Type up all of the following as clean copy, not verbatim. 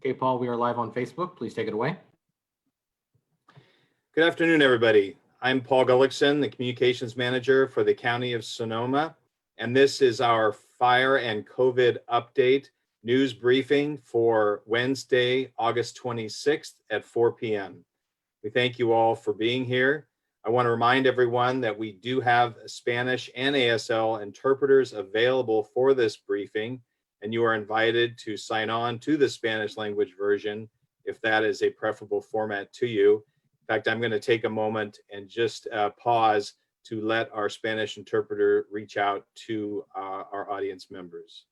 Okay, Paul, we are live on Facebook. Please take it away. Good afternoon, everybody. I'm Paul Gullickson, the Communications Manager for the County of Sonoma, and this is our Fire and COVID Update news briefing for Wednesday, August 26th at 4 p.m. We thank you all for being here. I want to remind everyone that we do have Spanish and ASL interpreters available for this briefing, and you are invited to sign on to the Spanish language version if that is a preferable format to you. In fact, I'm going to take a moment and just pause to let our Spanish interpreter reach out to our audience members.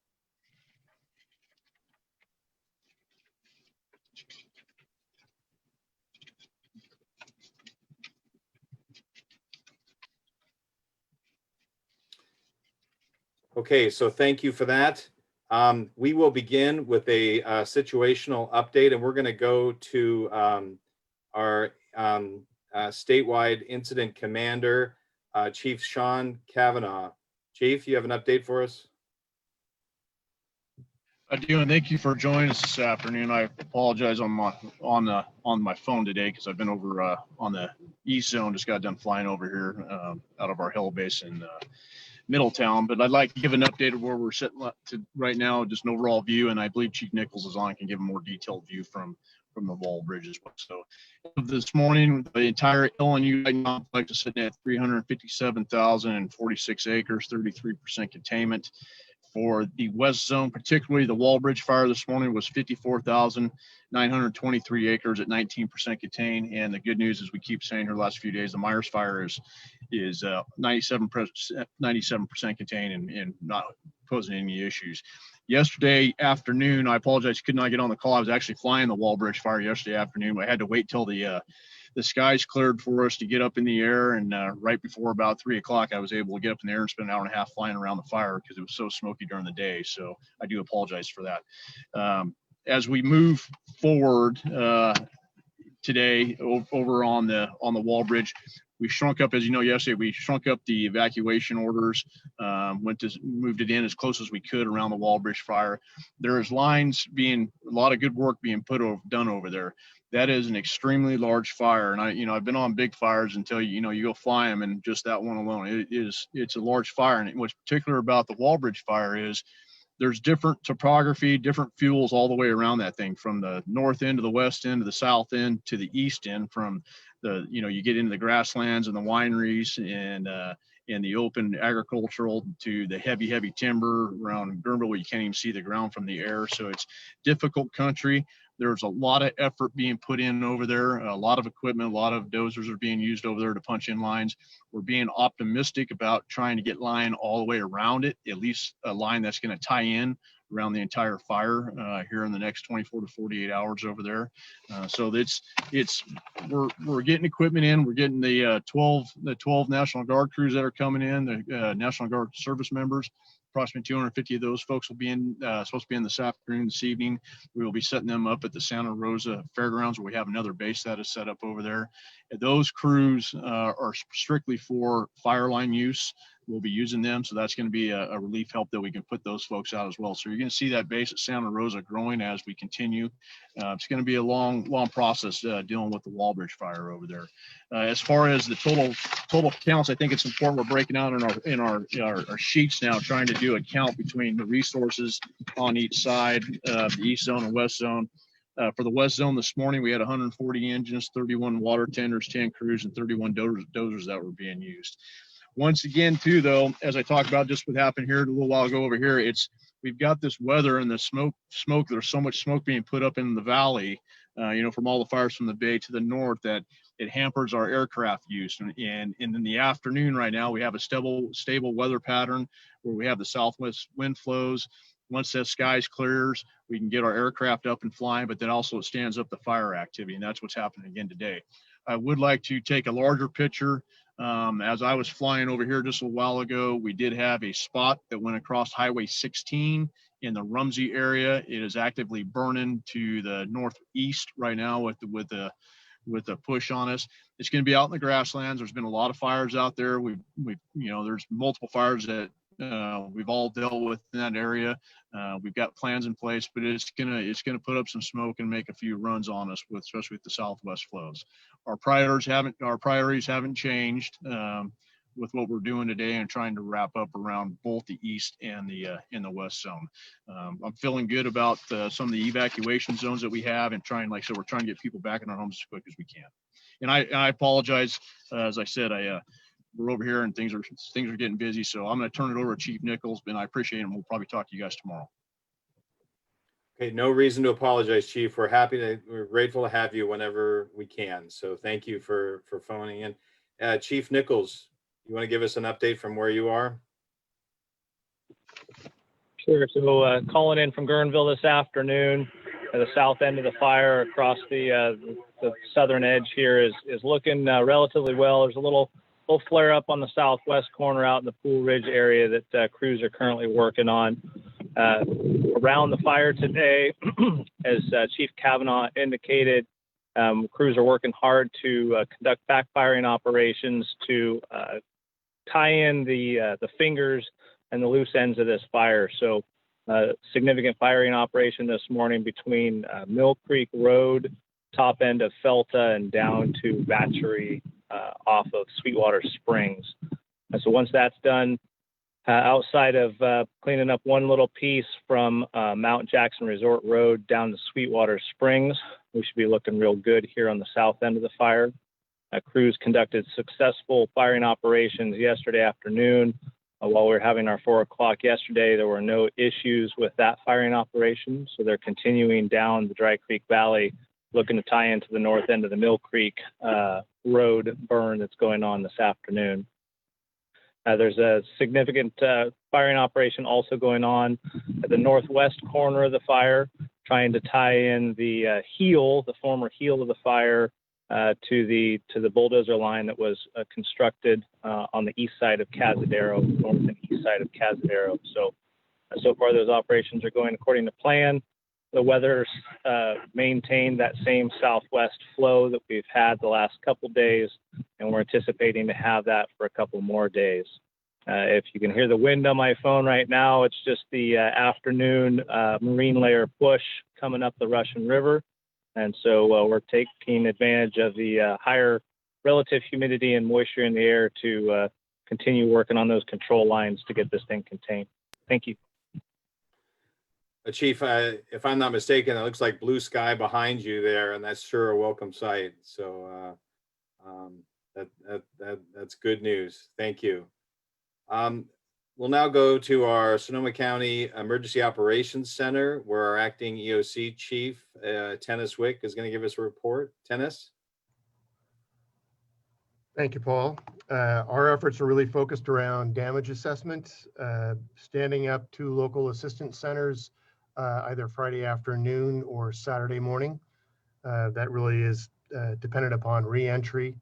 Okay, so thank you for that. We will begin with a situational update, and we're going to go to our statewide incident commander, Chief Sean Kavanaugh. Chief, you have an update for us? I do, and thank you for joining us this afternoon. I apologize on my phone today because I've been over on the east zone. Just got done flying over here out of our hill base in Middletown, but I'd like to give an update of where we're sitting right now, just an overall view, and I believe Chief Nichols is on and can give a more detailed view from the wall bridge as well. So this morning, the entire LNU complex is sitting at 357,046 acres, 33% containment. For the west zone, particularly the wall bridge fire this morning was 54,923 acres at 19% contained. And the good news is we keep saying here the last few days, the Myers fire is 97% contained and not posing any issues. Yesterday afternoon, I apologize, could not get on the call. I was actually flying the wall bridge fire yesterday afternoon. I had to wait till the skies cleared for us to get up in the air, and right before about 3 o'clock, I was able to get up in the air and spend an hour and a half flying around the fire because it was so smoky during the day. So I do apologize for that. As we move forward today over on the wall bridge, we shrunk up, as you know, yesterday we shrunk up the evacuation orders, moved it in as close as we could around the wall bridge fire. There is lines a lot of good work being done over there. That is an extremely large fire, and I've been on big fires until you go fly them, and just that one alone, it's a large fire. And what's particular about the wall bridge fire is there's different topography, different fuels all the way around that thing, from the north end to the west end to the south end to the east end. From you get into the grasslands and the wineries and the open agricultural to the heavy timber around Gurnville where you can't even see the ground from the air. So it's difficult country. There's a lot of effort being put in over there, a lot of equipment, a lot of dozers are being used over there to punch in lines. We're being optimistic about trying to get line all the way around it, at least a line that's going to tie in around the entire fire here in the next 24 to 48 hours over there. So we're getting equipment in. We're getting the 12 National Guard crews that are coming in, the National Guard service members. Approximately 250 of those folks will be supposed to be in this afternoon, this evening. We will be setting them up at the Santa Rosa Fairgrounds, where we have another base that is set up over there. And those crews are strictly for fire line use. We'll be using them, so that's going to be a relief help that we can put those folks out as well. So you're going to see that base at Santa Rosa growing as we continue. It's going to be a long process dealing with the wall bridge fire over there. As far as the total counts, I think it's important we're breaking out in our sheets now, trying to do a count between the resources on each side, the east zone and west zone. For the west zone this morning, we had 140 engines, 31 water tenders, 10 crews, and 31 dozers that were being used. Once again, too, though, as I talked about just what happened here a little while ago over here, we've got this weather and the smoke. There's so much smoke being put up in the valley, from all the fires from the bay to the north, that it hampers our aircraft use. And in the afternoon right now, we have a stable weather pattern where we have the southwest wind flows. Once that skies clears, we can get our aircraft up and flying, but then also it stands up the fire activity, and that's what's happening again today. I would like to take a larger picture. As I was flying over here just a while ago, we did have a spot that went across Highway 16 in the Rumsey area. It is actively burning to the northeast right now with the push on us. It's going to be out in the grasslands. There's been a lot of fires out there. There's multiple fires that We've all dealt with in that area. We've got plans in place, but it's gonna put up some smoke and make a few runs on us, especially with the southwest flows. Our priorities haven't changed with what we're doing today and trying to wrap up around both the east and the in the west zone. I'm feeling good about some of the evacuation zones that we have, and like I said, we're trying to get people back in our homes as quick as we can. And I apologize, as I said, we're over here and things are getting busy. So I'm going to turn it over to Chief Nichols, and I appreciate it. And we'll probably talk to you guys tomorrow. Okay, no reason to apologize, Chief. We're grateful to have you whenever we can. So thank you for phoning in. Chief Nichols, you want to give us an update from where you are? Sure. So calling in from Guerneville this afternoon. The south end of the fire across the southern edge here is looking relatively well. There's a little flare up on the southwest corner out in the Pool Ridge area that crews are currently working on. Around the fire today, as Chief Kavanaugh indicated, crews are working hard to conduct backfiring operations to tie in the fingers and the loose ends of this fire. So significant firing operation this morning between Mill Creek Road, top end of Felta, and down to Batchery off of Sweetwater Springs. And so once that's done, outside of cleaning up one little piece from Mount Jackson Resort Road down to Sweetwater Springs, we should be looking real good here on the south end of the fire. Crews conducted successful firing operations yesterday afternoon. While we were having our 4 o'clock yesterday, there were no issues with that firing operation. So they're continuing down the Dry Creek Valley, looking to tie into the north end of the Mill Creek Road burn that's going on this afternoon. There's a significant firing operation also going on at the northwest corner of the fire, trying to tie in the former heel of the fire, to the bulldozer line that was constructed on the east side of Cazadero, north and east side of Cazadero. So far those operations are going according to plan. The weather's maintained that same southwest flow that we've had the last couple days, and we're anticipating to have that for a couple more days. If you can hear the wind on my phone right now, it's just the afternoon marine layer push coming up the Russian River. And so we're taking advantage of the higher relative humidity and moisture in the air to continue working on those control lines to get this thing contained. Thank you. Chief, if I'm not mistaken, it looks like blue sky behind you there, and that's sure a welcome sight. So that's good news. Thank you. We'll now go to our Sonoma County Emergency Operations Center, where our acting EOC Chief, Tennis Wick, is going to give us a report. Tennis? Thank you, Paul. Our efforts are really focused around damage assessment, standing up 2 local assistance centers, either Friday afternoon or Saturday morning. That really is dependent upon re-entry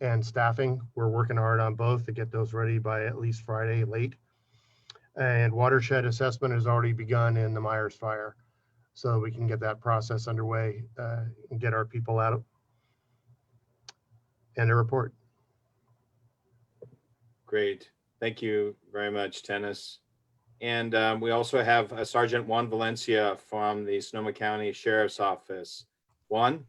and staffing. We're working hard on both to get those ready by at least Friday late. And watershed assessment has already begun in the Myers fire, so we can get that process underway and get our people out. And a report. Great. Thank you very much, Tennis. And we also have Sergeant Juan Valencia from the Sonoma County Sheriff's Office. Juan?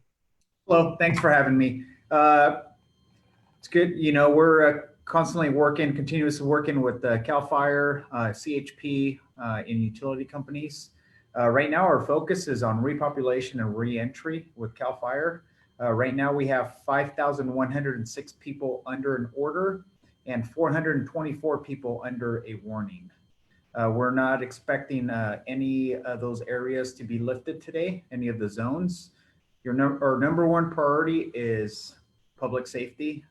Hello, thanks for having me. It's good. You know, we're constantly continuously working with CALFIRE, CHP, and utility companies. Right now, our focus is on repopulation and reentry with CALFIRE. Right now, we have 5,106 people under an order and 424 people under a warning. We're not expecting any of those areas to be lifted today, any of the zones. Our number one priority is public safety.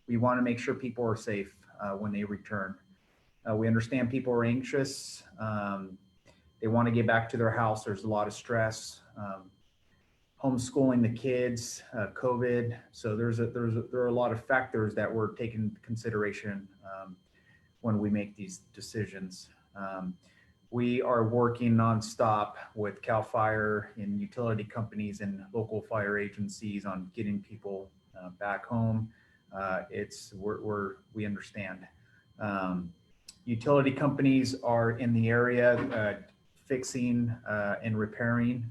We want to make sure people are safe when they return. We understand people are anxious. They want to get back to their house. There's a lot of stress. Homeschooling the kids, COVID. So there are a lot of factors that we're taking into consideration when we make these decisions. We are working nonstop with CALFIRE and utility companies and local fire agencies on getting people back home. We understand. Utility companies are in the area fixing and repairing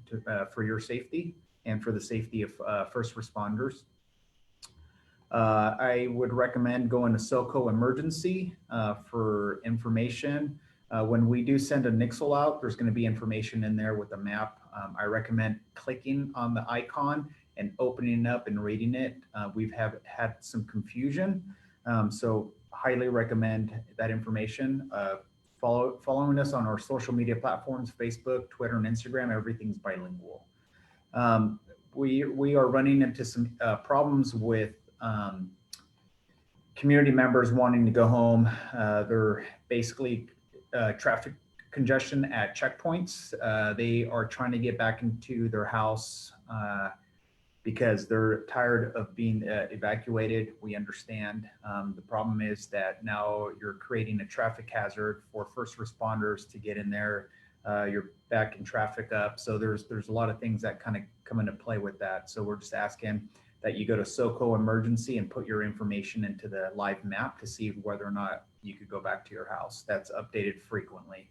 for your safety and for the safety of first responders. I would recommend going to SoCo Emergency for information. When we do send a Nixle out, there's going to be information in there with a map. I recommend clicking on the icon and opening it up and reading it. We've had some confusion, so highly recommend that information. Following us on our social media platforms, Facebook, Twitter, and Instagram, everything's bilingual. We are running into some problems with community members wanting to go home. They're basically traffic congestion at checkpoints. They are trying to get back into their house because they're tired of being evacuated. We understand. The problem is that now you're creating a traffic hazard for first responders to get in there. You're backing traffic up. So there's a lot of things that kind of come into play with that. So we're just asking that you go to SoCo Emergency and put your information into the live map to see whether or not you could go back to your house. That's updated frequently.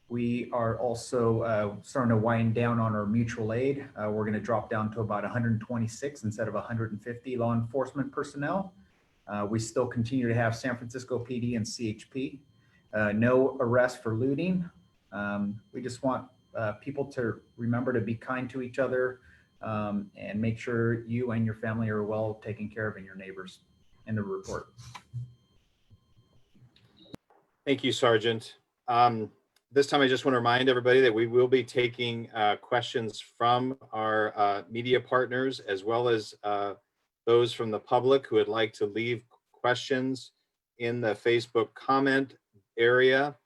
We are also starting to wind down on our mutual aid. We're going to drop down to about 126 instead of 150 law enforcement personnel. We still continue to have San Francisco PD and CHP. No arrest for looting. We just want people to remember to be kind to each other and make sure you and your family are well taken care of and your neighbors. End of report. Thank you, Sergeant. This time, I just want to remind everybody that we will be taking questions from our media partners, as well as those from the public who would like to leave questions in the Facebook comment area.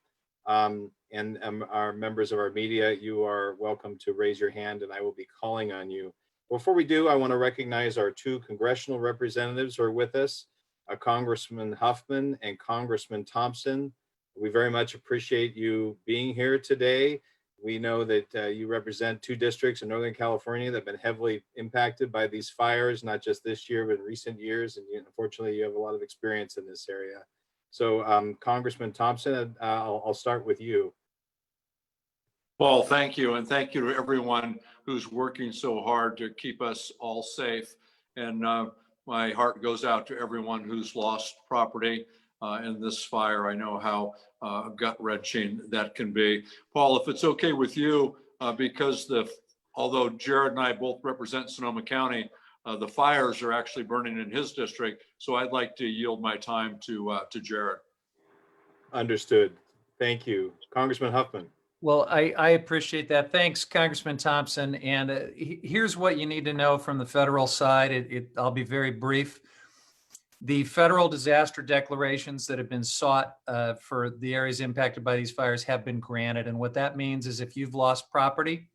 And our members of our media, you are welcome to raise your hand and I will be calling on you. Before we do, I want to recognize our two congressional representatives who are with us, Congressman Huffman and Congressman Thompson. We very much appreciate you being here today. We know that you represent two districts in Northern California that have been heavily impacted by these fires, not just this year, but in recent years. And unfortunately, you have a lot of experience in this area. So Congressman Thompson, I'll start with you. Paul, thank you. And thank you to everyone who's working so hard to keep us all safe. And my heart goes out to everyone who's lost property in this fire. I know how gut-wrenching that can be. Paul, if it's okay with you, because although Jared and I both represent Sonoma County, the fires are actually burning in his district. So I'd like to yield my time to Jared. Understood. Thank you. Congressman Huffman. Well, I appreciate that. Thanks, Congressman Thompson. And here's what you need to know from the federal side. I'll be very brief. The federal disaster declarations that have been sought for the areas impacted by these fires have been granted. And what that means is if you've lost property,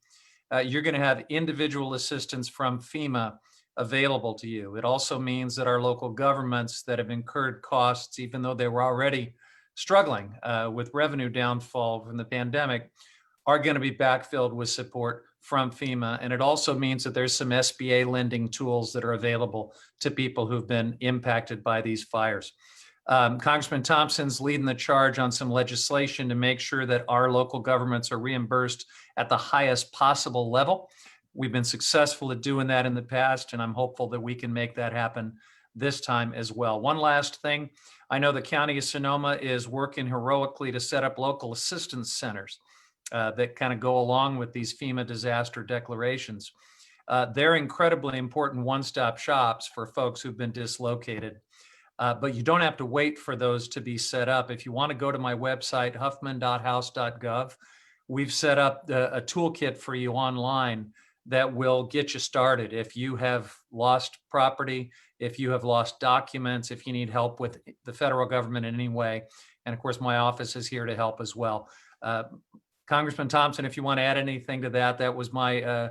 you're going to have individual assistance from FEMA available to you. It also means that our local governments that have incurred costs, even though they were already struggling with revenue downfall from the pandemic, are going to be backfilled with support from FEMA. And it also means that there's some SBA lending tools that are available to people who've been impacted by these fires. Congressman Thompson's leading the charge on some legislation to make sure that our local governments are reimbursed at the highest possible level. We've been successful at doing that in the past, and I'm hopeful that we can make that happen this time as well. One last thing, I know the County of Sonoma is working heroically to set up local assistance centers that kind of go along with these FEMA disaster declarations. They're incredibly important one-stop shops for folks who've been dislocated. But you don't have to wait for those to be set up. If you want to go to my website, huffman.house.gov, we've set up a toolkit for you online that will get you started. If you have lost property, if you have lost documents, if you need help with the federal government in any way. And of course, my office is here to help as well. Congressman Thompson, if you want to add anything to that, that was my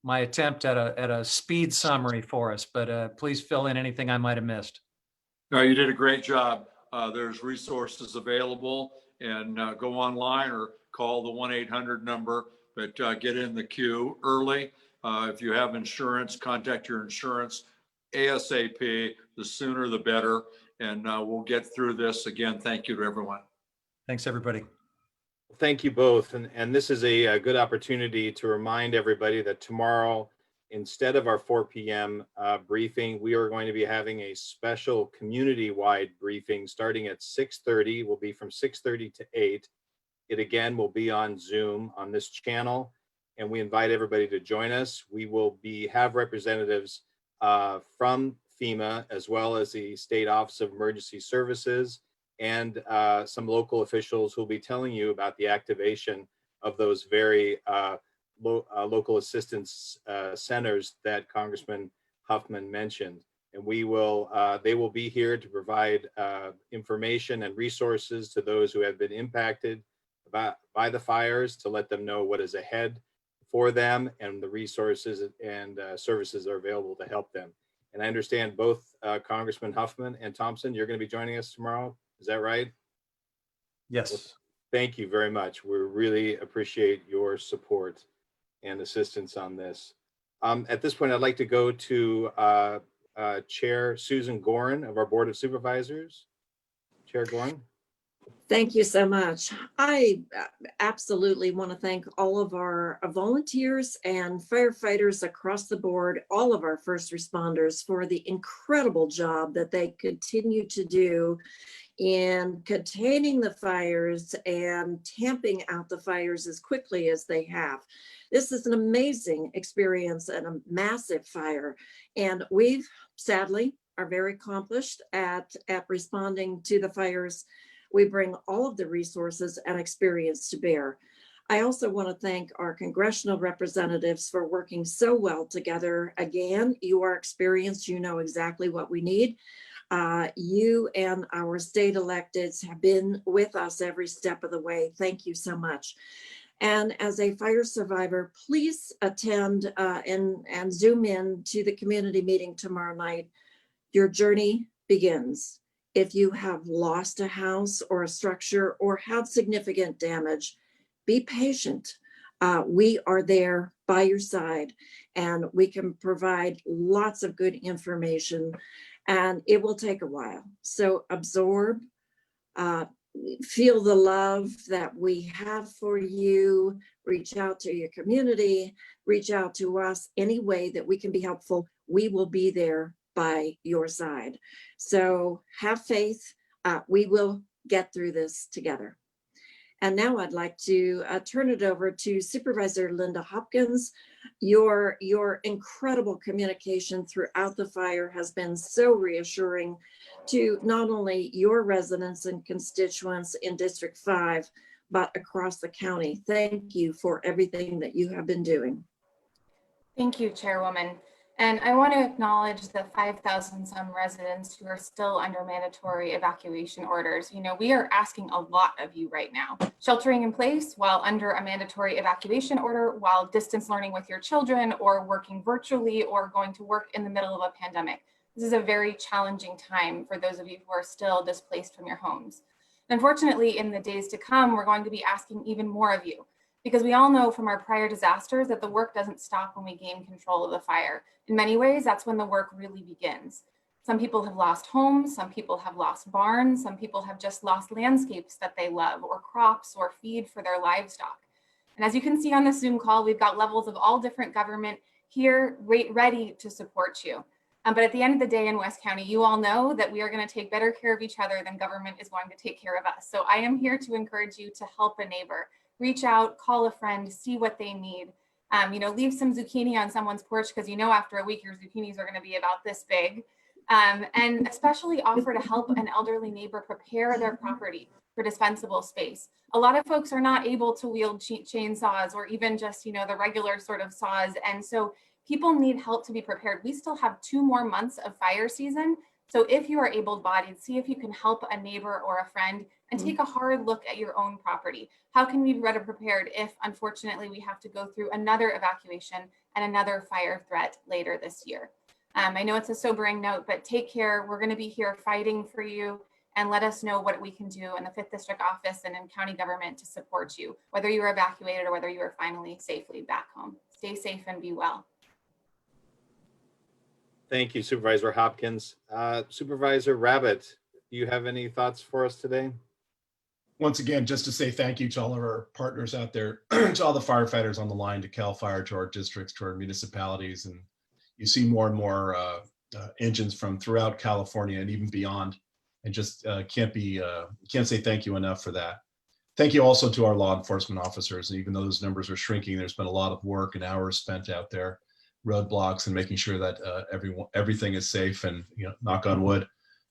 my attempt at a speed summary for us, but please fill in anything I might have missed. No, you did a great job. There's resources available, and go online or call the 1-800 number, but get in the queue early. If you have insurance, contact your insurance ASAP. The sooner the better. and we'll get through this. Again, thank you to everyone. Thanks, everybody. Thank you both. And this is a good opportunity to remind everybody that tomorrow, instead of our 4 p.m. Briefing, we are going to be having a special community-wide briefing starting at 6:30. Will be from 6:30 to 8. It again will be on Zoom on this channel, and we invite everybody to join us. We will have representatives from FEMA, as well as the State Office of Emergency Services, and some local officials who will be telling you about the activation of those very local assistance centers that Congressman Huffman mentioned. And they will be here to provide information and resources to those who have been impacted by the fires, to let them know what is ahead for them and the resources and services are available to help them. And I understand both Congressman Huffman and Thompson, you're going to be joining us tomorrow. Is that right? Yes. Well, thank you very much. We really appreciate your support and assistance on this. At this point, I'd like to go to Chair Susan Gorin of our Board of Supervisors. Chair Gorin. Thank you so much. I absolutely want to thank all of our volunteers and firefighters across the board, all of our first responders, for the incredible job that they continue to do in containing the fires and tamping out the fires as quickly as they have. This is an amazing experience and a massive fire. And we've sadly are very accomplished at responding to the fires. We bring all of the resources and experience to bear. I also want to thank our congressional representatives for working so well together. Again, you are experienced, you know exactly what we need. You and our state electeds have been with us every step of the way. Thank you so much. And as a fire survivor, please attend and zoom in to the community meeting tomorrow night. Your journey begins. If you have lost a house or a structure or had significant damage, be patient. We are there by your side, and we can provide lots of good information, and it will take a while. So absorb, feel the love that we have for you, reach out to your community, reach out to us any way that we can be helpful. We will be there by your side. So have faith. We will get through this together. And now I'd like to turn it over to Supervisor Linda Hopkins. Your incredible communication throughout the fire has been so reassuring to not only your residents and constituents in District 5, but across the county. Thank you for everything that you have been doing. Thank you, Chairwoman. And I want to acknowledge the 5,000 some residents who are still under mandatory evacuation orders. You know, we are asking a lot of you right now. Sheltering in place while under a mandatory evacuation order, while distance learning with your children, or working virtually, or going to work in the middle of a pandemic. This is a very challenging time for those of you who are still displaced from your homes. Unfortunately, in the days to come, we're going to be asking even more of you, because we all know from our prior disasters that the work doesn't stop when we gain control of the fire. In many ways, that's when the work really begins. Some people have lost homes, some people have lost barns, some people have just lost landscapes that they love, or crops, or feed for their livestock. And as you can see on this Zoom call, we've got levels of all different government here ready to support you. But at the end of the day in West County, you all know that we are going to take better care of each other than government is going to take care of us. So I am here to encourage you to help a neighbor. Reach out, call a friend, see what they need. You know, leave some zucchini on someone's porch, because you know after a week your zucchinis are going to be about this big. And especially offer to help an elderly neighbor prepare their property for dispensable space. A lot of folks are not able to wield chainsaws, or even just, you know, the regular sort of saws. And so people need help to be prepared. We still have 2 more months of fire season. So if you are able-bodied, see if you can help a neighbor or a friend, and take a hard look at your own property. How can we be better prepared if, unfortunately, we have to go through another evacuation and another fire threat later this year? I know it's a sobering note, but take care. We're going to be here fighting for you, and let us know what we can do in the 5th District Office and in county government to support you, whether you are evacuated or whether you are finally safely back home. Stay safe and be well. Thank you, Supervisor Hopkins. Supervisor Rabbit, do you have any thoughts for us today? Once again, just to say thank you to all of our partners out there, to all the firefighters on the line, to CAL FIRE, to our districts, to our municipalities. And you see more and more engines from throughout California and even beyond. And just can't say thank you enough for that. Thank you also to our law enforcement officers. And even though those numbers are shrinking, there's been a lot of work and hours spent out there, roadblocks, and making sure that everything is safe. And knock on wood,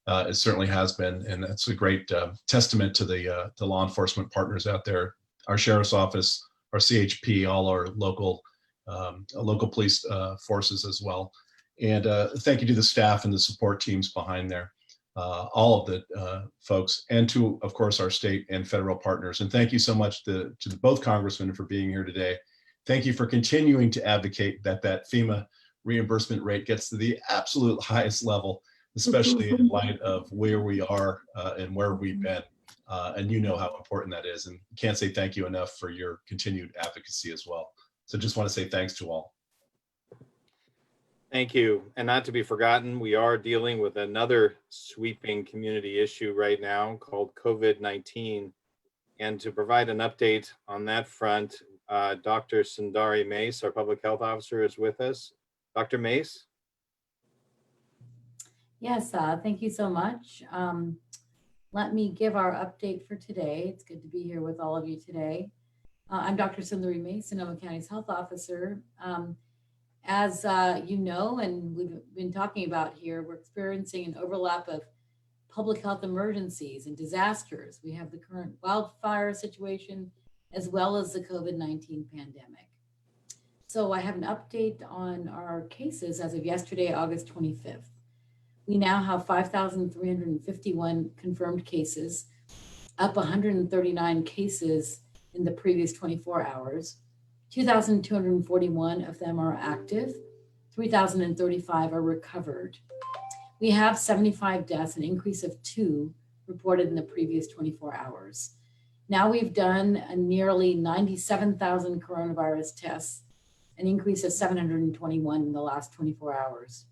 it certainly has been, and that's a great testament to the law enforcement partners out there, our sheriff's office, our CHP, all our local police forces as well. And thank you to the staff and the support teams behind there, all of the folks, and to, of course, our state and federal partners. And thank you so much to both congressmen for being here today. Thank you for continuing to advocate that FEMA reimbursement rate gets to the absolute highest level, especially in light of where we are and where we've been. And you know how important that is. And can't say thank you enough for your continued advocacy as well. So just want to say thanks to all. Thank you. And not to be forgotten, we are dealing with another sweeping community issue right now called COVID-19. And to provide an update on that front, Dr. Sundari Mace, our public health officer, is with us. Dr. Mace? Yes, thank you so much. Let me give our update for today. It's good to be here with all of you today. I'm Dr. Sundari Mace, Sonoma County's health officer. As you know, and we've been talking about here, we're experiencing an overlap of public health emergencies and disasters. We have the current wildfire situation, as well as the COVID-19 pandemic. So I have an update on our cases as of yesterday, August 25th. We now have 5,351 confirmed cases, up 139 cases in the previous 24 hours. 2,241 of them are active, 3,035 are recovered. We have 75 deaths, an increase of 2 reported in the previous 24 hours. Now we've done nearly 97,000 coronavirus tests, an increase of 721 in the last 24 hours.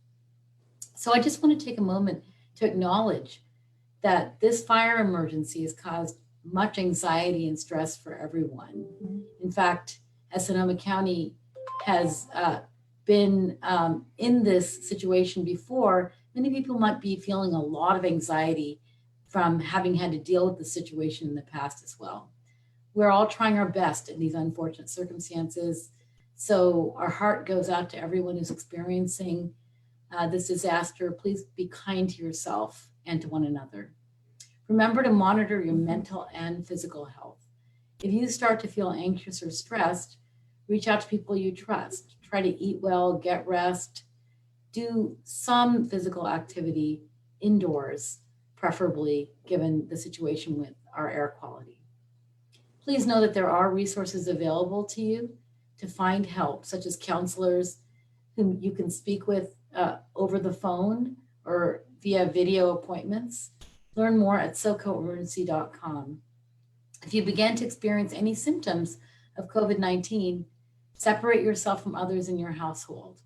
So I just want to take a moment to acknowledge that this fire emergency has caused much anxiety and stress for everyone. In fact, as Sonoma County has been in this situation before, many people might be feeling a lot of anxiety from having had to deal with the situation in the past as well. We're all trying our best in these unfortunate circumstances. So our heart goes out to everyone who's experiencing this disaster. Please be kind to yourself and to one another. Remember to monitor your mental and physical health. If you start to feel anxious or stressed, reach out to people you trust. Try to eat well, get rest, do some physical activity indoors, preferably given the situation with our air quality. Please know that there are resources available to you to find help, such as counselors whom you can speak with over the phone or via video appointments. Learn more at socoemergency.com. If you begin to experience any symptoms of COVID-19, separate yourself from others in your household.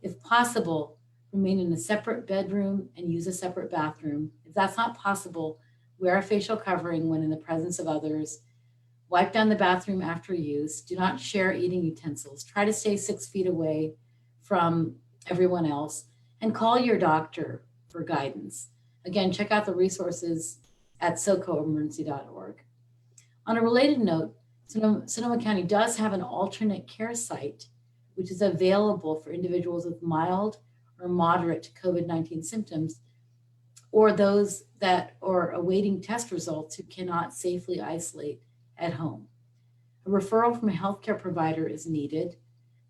If possible, remain in a separate bedroom and use a separate bathroom. If that's not possible, wear a facial covering when in the presence of others. Wipe down the bathroom after use. Do not share eating utensils. Try to stay 6 feet away from everyone else, and call your doctor for guidance. Again, check out the resources at socoemergency.org. On a related note, Sonoma County does have an alternate care site, which is available for individuals with mild or moderate COVID-19 symptoms, or those that are awaiting test results who cannot safely isolate at home. A referral from a healthcare provider is needed.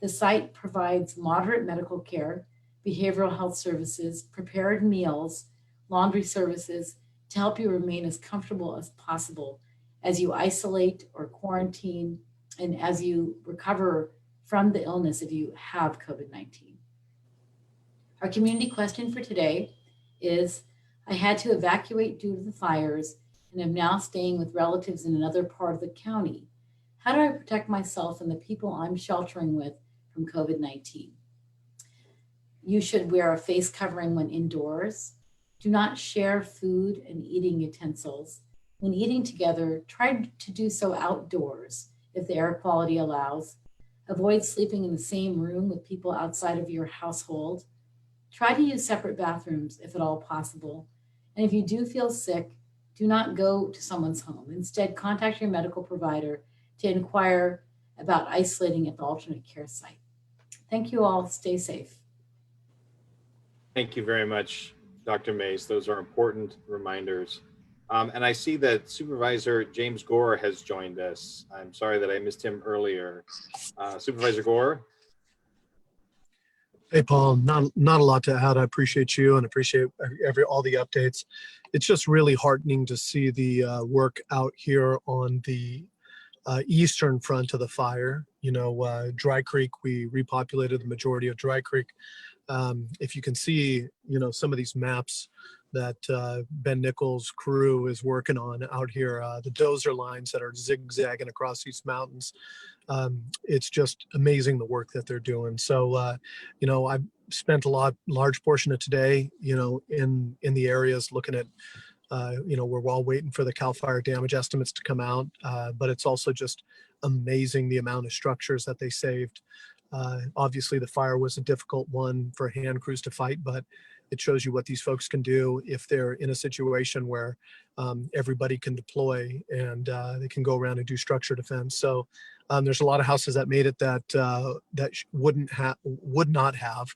The site provides moderate medical care, behavioral health services, prepared meals, laundry services to help you remain as comfortable as possible as you isolate or quarantine and as you recover from the illness if you have COVID-19. Our community question for today is, I had to evacuate due to the fires and am now staying with relatives in another part of the county. How do I protect myself and the people I'm sheltering with from COVID-19? You should wear a face covering when indoors. Do not share food and eating utensils. When eating together, try to do so outdoors if the air quality allows. Avoid sleeping in the same room with people outside of your household. Try to use separate bathrooms if at all possible. And if you do feel sick, do not go to someone's home. Instead, contact your medical provider to inquire about isolating at the alternate care site. Thank you all. Stay safe. Thank you very much, Dr. Mays. Those are important reminders. And I see that Supervisor James Gore has joined us. I'm sorry that I missed him earlier. Supervisor Gore. Hey, Paul, not a lot to add. I appreciate you and appreciate all the updates. It's just really heartening to see the work out here on the eastern front of the fire. You know, Dry Creek, we repopulated the majority of Dry Creek. If you can see, you know, some of these maps that Ben Nichols' crew is working on out here, the dozer lines that are zigzagging across these mountains. It's just amazing the work that they're doing. So, you know, I've spent large portion of today, you know, in the areas looking at, you know, we're all waiting for the CALFIRE damage estimates to come out, but it's also just amazing the amount of structures that they saved. Obviously, the fire was a difficult one for hand crews to fight, but it shows you what these folks can do if they're in a situation where everybody can deploy and they can go around and do structure defense. So there's a lot of houses that made it that would not have,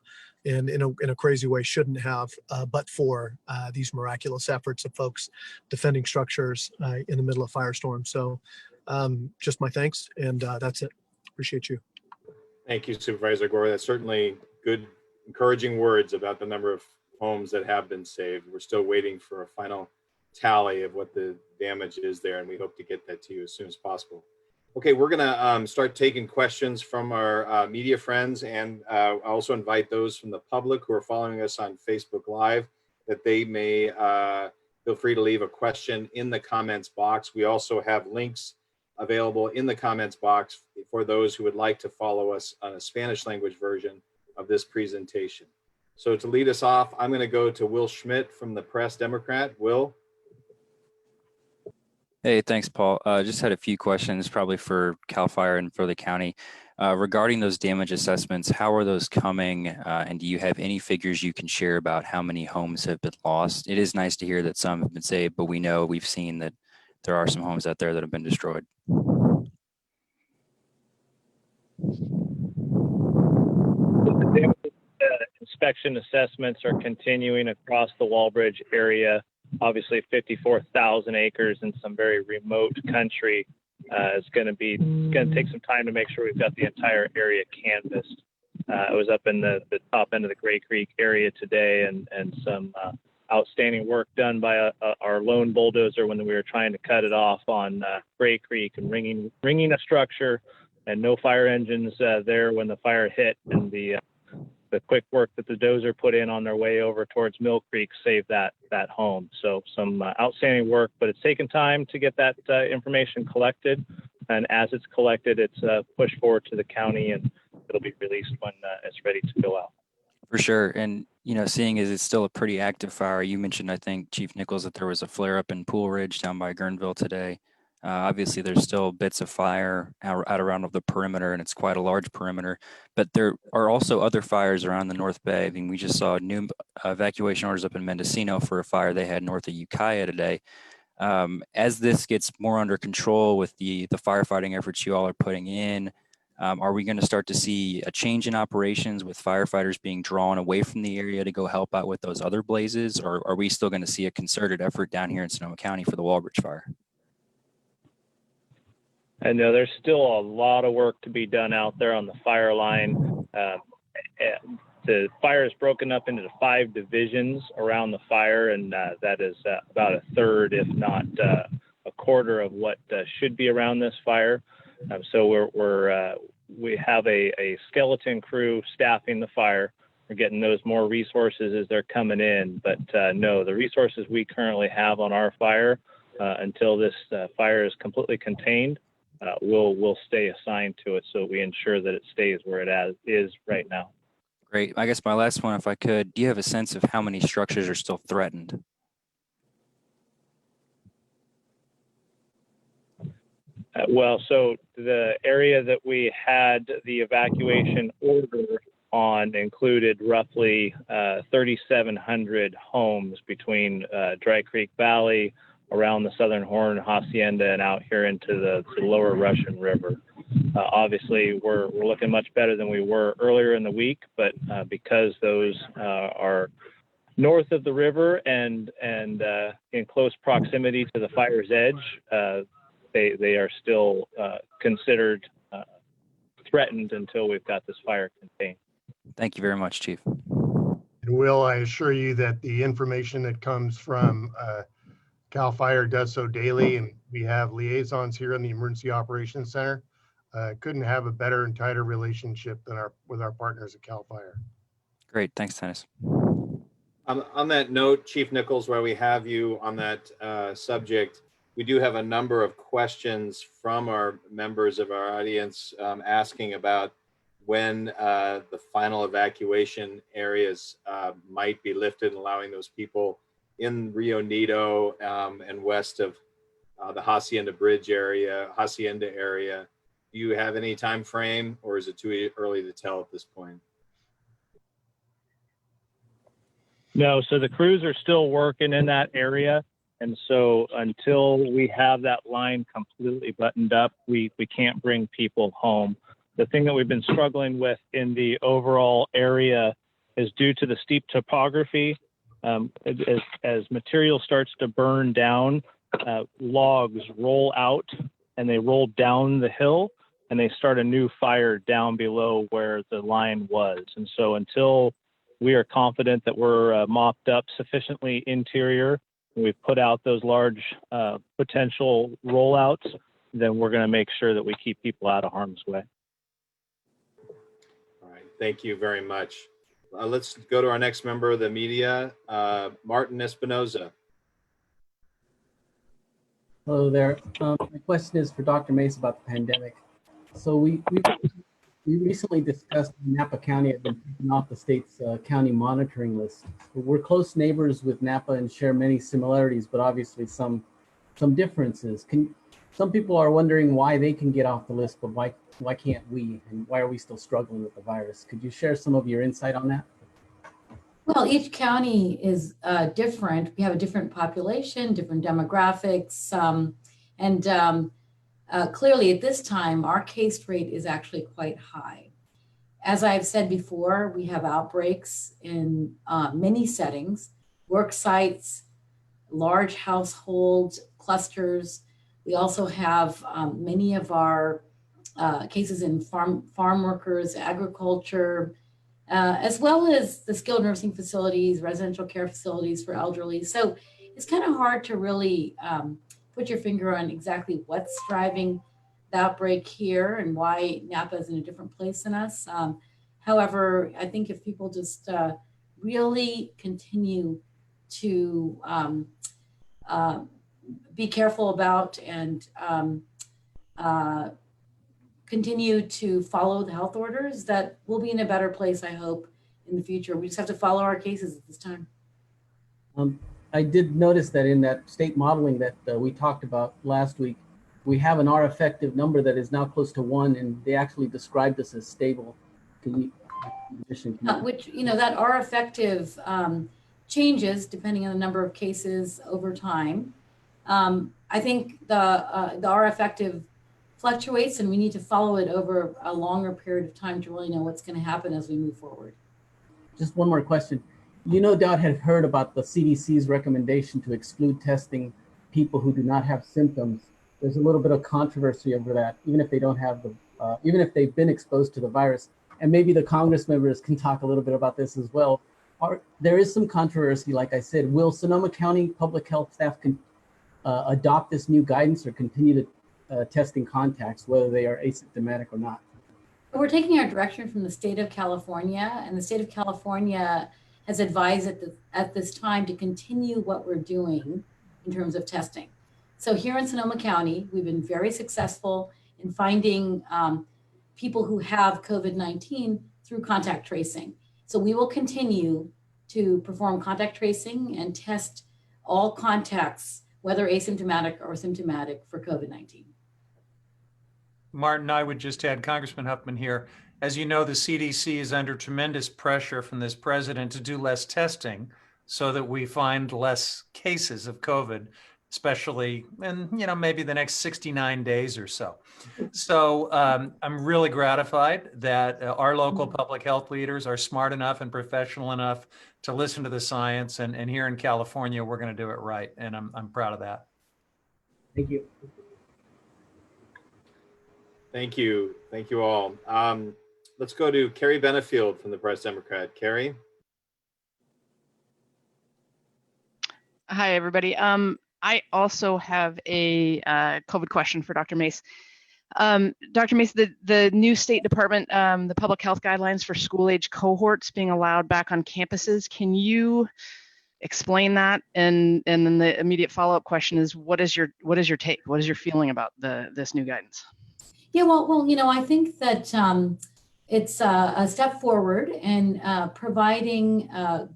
and in a crazy way shouldn't have, but for these miraculous efforts of folks defending structures in the middle of firestorm. So just my thanks, and that's it. Appreciate you. Thank you, Supervisor Gore. That's certainly good, encouraging words about the number of homes that have been saved. We're still waiting for a final tally of what the damage is there, and we hope to get that to you as soon as possible. Okay, we're gonna start taking questions from our media friends, and I also invite those from the public who are following us on Facebook Live that they may feel free to leave a question in the comments box. We also have links available in the comments box for those who would like to follow us on a Spanish language version of this presentation. So to lead us off, I'm going to go to Will Schmidt from the Press Democrat. Will. Hey, thanks, Paul. Just had a few questions, probably for CALFIRE and for the county. Regarding those damage assessments, how are those coming? And do you have any figures you can share about how many homes have been lost? It is nice to hear that some have been saved, but we've seen that there are some homes out there that have been destroyed. Inspection assessments are continuing across the Walbridge area. Obviously, 54,000 acres in some very remote country. It's going to take some time to make sure we've got the entire area canvassed. I was up in the top end of the Gray Creek area today, and some outstanding work done by our lone bulldozer when we were trying to cut it off on Gray Creek and ringing a structure, and no fire engines there when the fire hit, and the quick work that the dozer put in on their way over towards Mill Creek saved that home. So some outstanding work, but it's taken time to get that information collected, and as it's collected, it's pushed forward to the county, and it'll be released when it's ready to go out. For sure. And, you know, seeing as it's still a pretty active fire, you mentioned, I think, Chief Nichols, that there was a flare up in Pool Ridge down by Guerneville today. Obviously, there's still bits of fire out around the perimeter, and it's quite a large perimeter. But there are also other fires around the North Bay. I mean, we just saw new evacuation orders up in Mendocino for a fire they had north of Ukiah today. As this gets more under control with the firefighting efforts you all are putting in, are we going to start to see a change in operations with firefighters being drawn away from the area to go help out with those other blazes? Or are we still going to see a concerted effort down here in Sonoma County for the Walbridge fire? I know there's still a lot of work to be done out there on the fire line. The fire is broken up into 5 divisions around the fire, and that is about a third, if not a quarter, of what should be around this fire. So we have a skeleton crew staffing the fire. We're getting those more resources as they're coming in, but no, the resources we currently have on our fire until this fire is completely contained, we'll stay assigned to it, so we ensure that it stays where it is right now. Great. I guess my last one, if I could, do you have a sense of how many structures are still threatened? Well, so the area that we had the evacuation order on included roughly 3,700 homes between Dry Creek Valley, around the Southern Horn, Hacienda, and out here into the lower Russian River. Obviously, we're looking much better than we were earlier in the week, but because those are north of the river and in close proximity to the fire's edge, they are still considered threatened until we've got this fire contained. Thank you very much, Chief. And Will, I assure you that the information that comes from CAL FIRE does so daily, and we have liaisons here in the Emergency Operations Center. Couldn't have a better and tighter relationship than with our partners at CAL FIRE. Great. Thanks, Dennis. On that note, Chief Nichols, while we have you on that subject, we do have a number of questions from our members of our audience asking about when the final evacuation areas might be lifted, allowing those people in Rio Neto and west of the Hacienda area. Do you have any time frame, or is it too early to tell at this point? No, so the crews are still working in that area. And so until we have that line completely buttoned up, we can't bring people home. The thing that we've been struggling with in the overall area is due to the steep topography. As material starts to burn down, logs roll out and they roll down the hill and they start a new fire down below where the line was. And so until we are confident that we're mopped up sufficiently interior, we've put out those large potential rollouts, then we're going to make sure that we keep people out of harm's way. All right, thank you very much. Let's go to our next member of the media, Martin Espinoza. Hello there. My question is for Dr. Mace about the pandemic. So we recently discussed Napa County had been taken off the state's county monitoring list. We're close neighbors with Napa and share many similarities, but obviously some differences. Some people are wondering why they can get off the list, but why can't we? And why are we still struggling with the virus? Could you share some of your insight on that? Well, each county is different. We have a different population, different demographics, and clearly at this time, our case rate is actually quite high. As I've said before, we have outbreaks in many settings, work sites, large household clusters. We also have many of our cases in farm workers, agriculture, as well as the skilled nursing facilities, residential care facilities for elderly. So it's kind of hard to really put your finger on exactly what's driving the outbreak here and why Napa is in a different place than us. However, I think if people just really continue to be careful about and continue to follow the health orders, that we'll be in a better place, I hope, in the future. We just have to follow our cases at this time. I did notice that in that state modeling that we talked about last week, we have an R effective number that is now close to 1, and they actually described this as stable. Which, that R effective changes depending on the number of cases over time. I think the R effective fluctuates, and we need to follow it over a longer period of time to really know what's going to happen as we move forward. Just one more question. You no doubt have heard about the CDC's recommendation to exclude testing people who do not have symptoms. There's a little bit of controversy over that, even if they don't have even if they've been exposed to the virus. And maybe the Congress members can talk a little bit about this as well. There is some controversy, like I said. Will Sonoma County public health staff adopt this new guidance or continue to testing contacts, whether they are asymptomatic or not? We're taking our direction from the state of California, and the state of California has advised at this time to continue what we're doing in terms of testing. So here in Sonoma County, we've been very successful in finding people who have COVID-19 through contact tracing. So we will continue to perform contact tracing and test all contacts, whether asymptomatic or symptomatic, for COVID-19. Martin, I would just add, Congressman Huffman here, as you know, the CDC is under tremendous pressure from this president to do less testing so that we find less cases of COVID, especially in, maybe the next 69 days or so. So I'm really gratified that our local public health leaders are smart enough and professional enough to listen to the science. And here in California, we're going to do it right. And I'm proud of that. Thank you. Thank you. Thank you all. Let's go to Carrie Benefield from the Press Democrat. Carrie. Hi, everybody. I also have a COVID question for Dr. Mace. Dr. Mace, the new State Department, the public health guidelines for school-age cohorts being allowed back on campuses, can you explain that? And then the immediate follow-up question is, what is your take? What is your feeling about this new guidance? Yeah, well, I think that it's a step forward in providing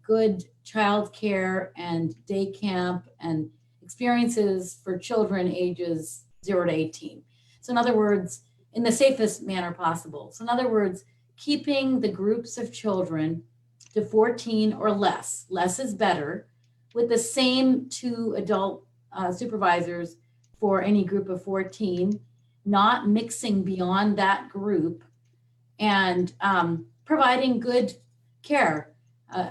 good childcare and day camp and experiences for children ages 0 to 18. So in other words, in the safest manner possible. So in other words, keeping the groups of children to 14 or less is better, with the same 2 adult supervisors for any group of 14, not mixing beyond that group, and providing good care.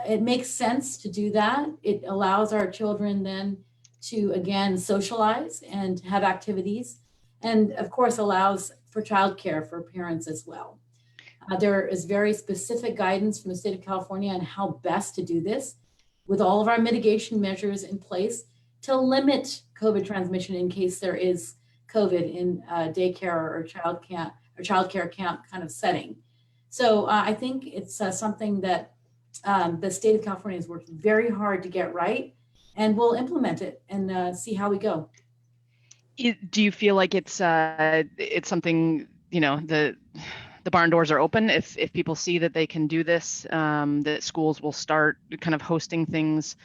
It makes sense to do that. It allows our children then to, again, socialize and have activities, and of course allows for childcare for parents as well. There is very specific guidance from the state of California on how best to do this, with all of our mitigation measures in place to limit COVID transmission in case there is COVID in daycare or childcare camp kind of setting. So I think it's something that the state of California has worked very hard to get right, and we'll implement it and see how we go. Do you feel like it's something, the barn doors are open if people see that they can do this, that schools will start kind of hosting things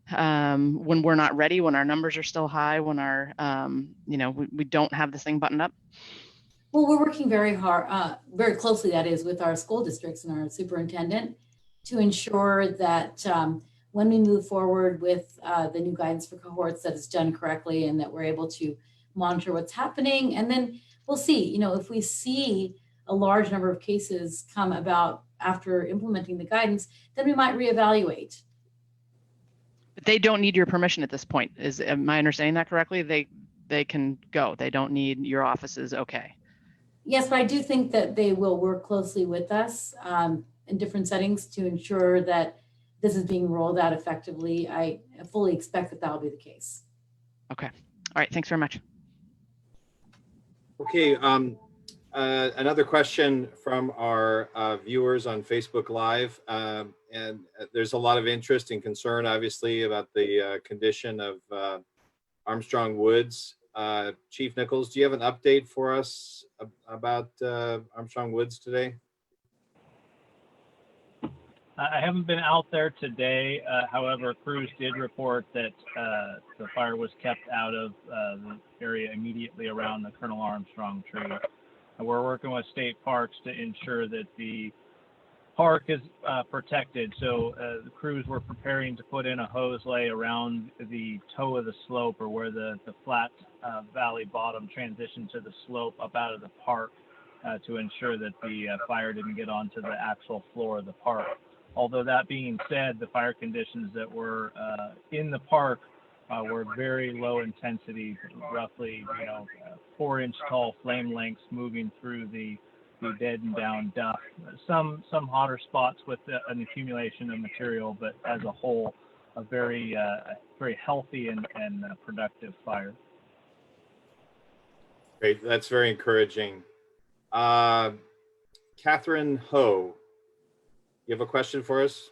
when we're not ready, when our numbers are still high, when our, we don't have this thing buttoned up? Well, we're working very hard, very closely, that is, with our school districts and our superintendent to ensure that when we move forward with the new guidance for cohorts, that it's done correctly and that we're able to monitor what's happening. And then we'll see, if we see a large number of cases come about after implementing the guidance, then we might reevaluate. But they don't need your permission at this point. Am I understanding that correctly? They can go. They don't need your office's okay. Yes, but I do think that they will work closely with us in different settings to ensure that this is being rolled out effectively. I fully expect that that'll be the case. Okay. All right. Thanks very much. Okay. Another question from our viewers on Facebook Live. And there's a lot of interest and concern, obviously, about the condition of Armstrong Woods. Chief Nichols, do you have an update for us about Armstrong Woods today? I haven't been out there today. However, crews did report that the fire was kept out of the area immediately around the Colonel Armstrong tree. We're working with state parks to ensure that the park is protected. So the crews were preparing to put in a hose lay around the toe of the slope, or where the flat valley bottom transitioned to the slope up out of the park, to ensure that the fire didn't get onto the actual floor of the park. Although that being said, the fire conditions that were in the park were very low intensity, roughly 4-inch tall flame lengths moving through the dead and down duck. Some hotter spots with an accumulation of material, but as a whole, a very healthy and productive fire. Great, that's very encouraging. Catherine Ho, you have a question for us?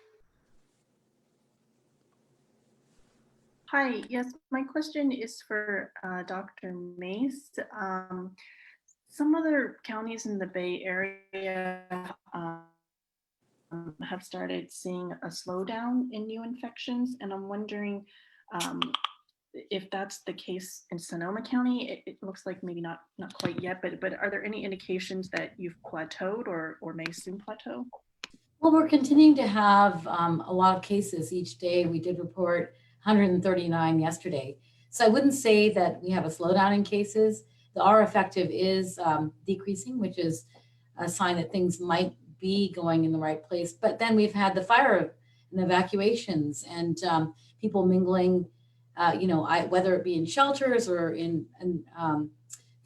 Hi, yes, my question is for Dr. Mace. Some other counties in the Bay Area have started seeing a slowdown in new infections, and I'm wondering if that's the case in Sonoma County. It looks like maybe not quite yet, but are there any indications that you've plateaued or may soon plateau? Well, we're continuing to have a lot of cases each day. We did report 139 yesterday. So I wouldn't say that we have a slowdown in cases. The R effective is decreasing, which is a sign that things might be going in the right place. But then we've had the fire and evacuations and people mingling, whether it be in shelters or in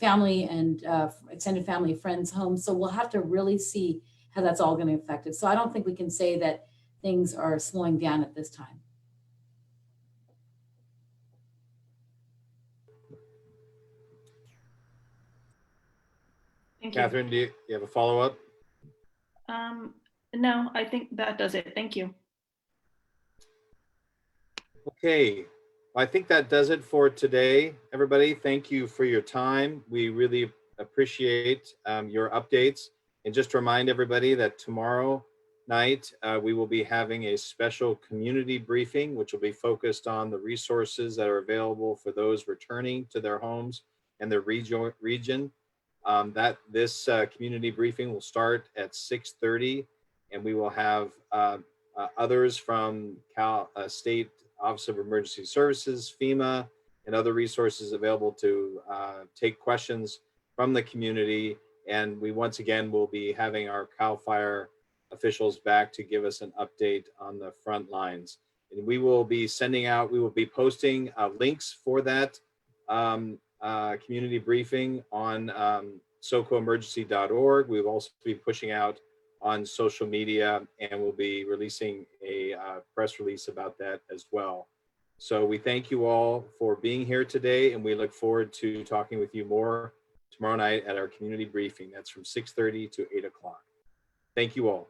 family and extended family friends' homes. So we'll have to really see how that's all going to affect it. So I don't think we can say that things are slowing down at this time. Thank you. Catherine, do you have a follow-up? No, I think that does it. Thank you. Okay, well, I think that does it for today. Everybody, thank you for your time. We really appreciate your updates. And just to remind everybody that tomorrow night, we will be having a special community briefing, which will be focused on the resources that are available for those returning to their homes and their region. This community briefing will start at 6:30, and we will have others from State Office of Emergency Services, FEMA, and other resources available to take questions from the community. And we once again will be having our CALFIRE officials back to give us an update on the front lines. And we will be posting links for that community briefing on socoemergency.org. We will also be pushing out on social media, and we'll be releasing a press release about that as well. So we thank you all for being here today, and we look forward to talking with you more tomorrow night at our community briefing. That's from 6:30 to 8 o'clock. Thank you all.